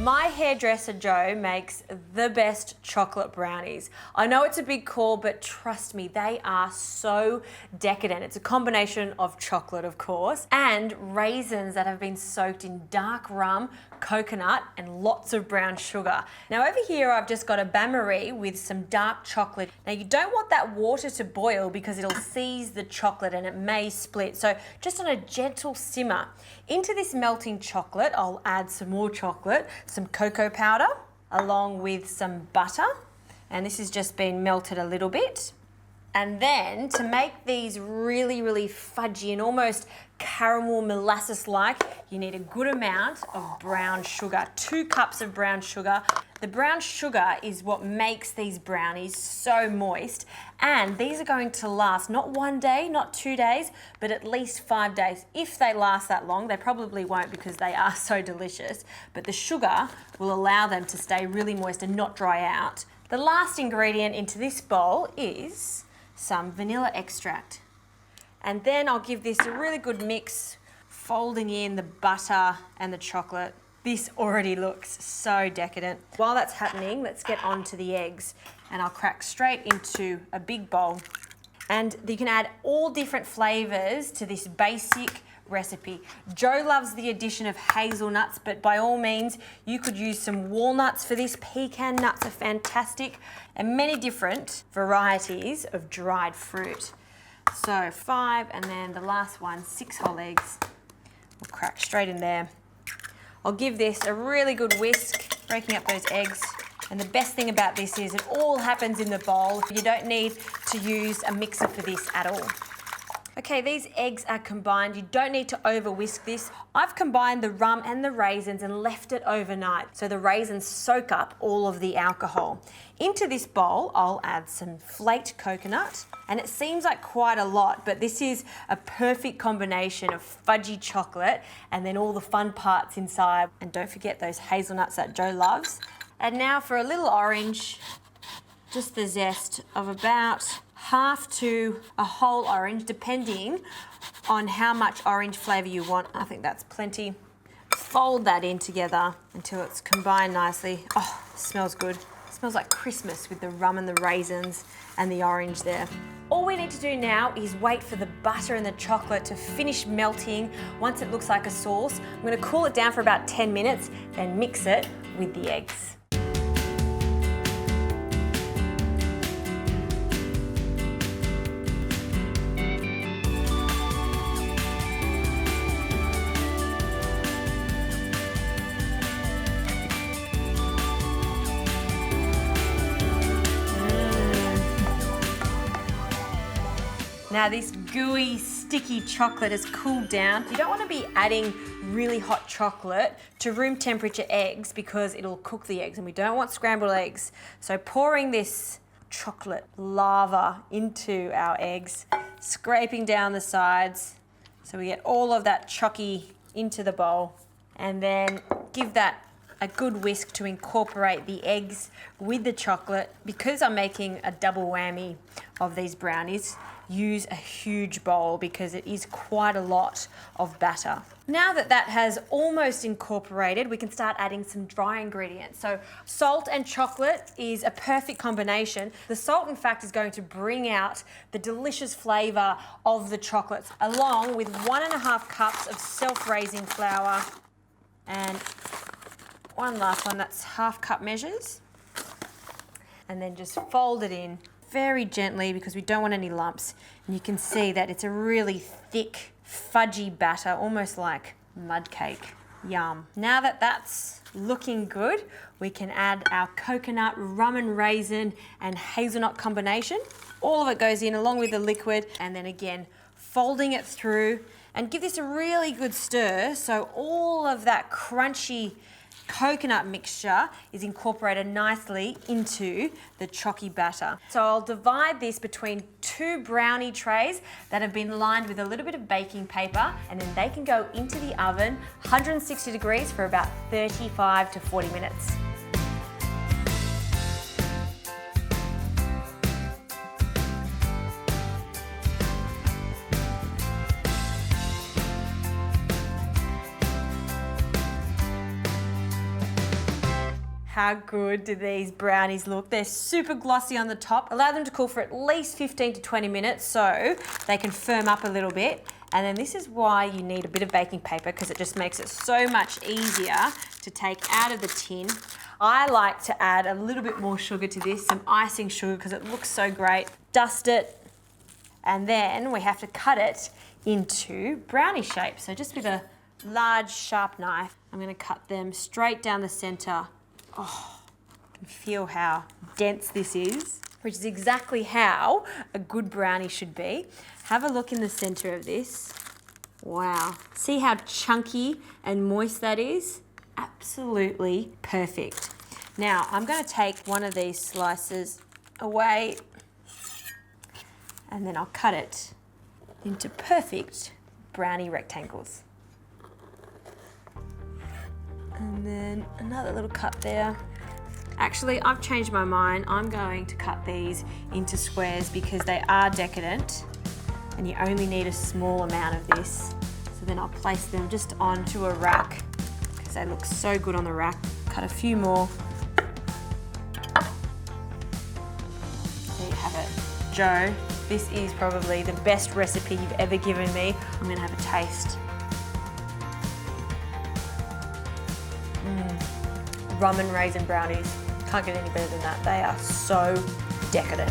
My hairdresser Joe makes the best chocolate brownies. I know it's a big call, but trust me, they are so decadent. It's a combination of chocolate, of course, and raisins that have been soaked in dark rum, coconut, and lots of brown sugar. Now over here, I've just got a bain-marie with some dark chocolate. Now you don't want that water to boil because it'll seize the chocolate and it may split. So just on a gentle simmer. Into this melting chocolate, I'll add some more chocolate, some cocoa powder, along with some butter. And this has just been melted a little bit. And then to make these really, really fudgy and almost caramel molasses-like, you need a good amount of brown sugar, 2 cups of brown sugar. The brown sugar is what makes these brownies so moist, and these are going to last not 1 day, not 2 days, but at least 5 days. If they last that long, they probably won't because they are so delicious, but the sugar will allow them to stay really moist and not dry out. The last ingredient into this bowl is some vanilla extract. And then I'll give this a really good mix, folding in the butter and the chocolate. This already looks so decadent. While that's happening, let's get on to the eggs. And I'll crack straight into a big bowl. And you can add all different flavors to this basic recipe. Joe loves the addition of hazelnuts, but by all means, you could use some walnuts for this. Pecan nuts are fantastic, and many different varieties of dried fruit. So 5, and then the last one, 6 whole eggs. We'll crack straight in there. I'll give this a really good whisk, breaking up those eggs. And the best thing about this is it all happens in the bowl. You don't need to use a mixer for this at all. Okay, these eggs are combined. You don't need to over whisk this. I've combined the rum and the raisins and left it overnight so the raisins soak up all of the alcohol. Into this bowl, I'll add some flaked coconut, and it seems like quite a lot, but this is a perfect combination of fudgy chocolate and then all the fun parts inside. And don't forget those hazelnuts that Joe loves. And now for a little orange, just the zest of about half to a whole orange, depending on how much orange flavour you want. I think that's plenty. Fold that in together until it's combined nicely. Oh, it smells good. It smells like Christmas with the rum and the raisins and the orange there. All we need to do now is wait for the butter and the chocolate to finish melting. Once it looks like a sauce, I'm going to cool it down for about 10 minutes, then mix it with the eggs. Now this gooey, sticky chocolate has cooled down. You don't want to be adding really hot chocolate to room temperature eggs because it'll cook the eggs, and we don't want scrambled eggs. So pouring this chocolate lava into our eggs, scraping down the sides so we get all of that chocky into the bowl, and then give that a good whisk to incorporate the eggs with the chocolate. Because I'm making a double whammy of these brownies, use a huge bowl because it is quite a lot of batter. Now that that has almost incorporated, we can start adding some dry ingredients. So salt and chocolate is a perfect combination. The salt, in fact, is going to bring out the delicious flavour of the chocolates, along with 1.5 cups of self-raising flour, and one last one, that's 1/2 cup measures. And then just fold it in very gently because we don't want any lumps. And you can see that it's a really thick, fudgy batter, almost like mud cake. Yum. Now that that's looking good, we can add our coconut, rum and raisin and hazelnut combination. All of it goes in along with the liquid, and then again, folding it through, and give this a really good stir so all of that crunchy coconut mixture is incorporated nicely into the chalky batter. So I'll divide this between 2 brownie trays that have been lined with a little bit of baking paper, and then they can go into the oven, 160 degrees for about 35 to 40 minutes. how good do these brownies look. They're super glossy on the top. Allow them to cool for at least 15 to 20 minutes so they can firm up a little bit. And then this is why you need a bit of baking paper, because it just makes it so much easier to take out of the tin. I like to add a little bit more sugar to this, some icing sugar, because it looks so great. Dust it, and then we have to cut it into brownie shape. So just with a large sharp knife, I'm going to cut them straight down the center. Oh, you can feel how dense this is, which is exactly how a good brownie should be. Have a look in the center of this. Wow, see how chunky and moist that is? Absolutely perfect. Now I'm going to take one of these slices away, and then I'll cut it into perfect brownie rectangles. And then another little cut there. Actually, I've changed my mind. I'm going to cut these into squares because they are decadent and you only need a small amount of this. So then I'll place them just onto a rack because they look so good on the rack. Cut a few more. There you have it. Joe, this is probably the best recipe you've ever given me. I'm going to have a taste. Rum and raisin brownies. Can't get any better than that. They are so decadent.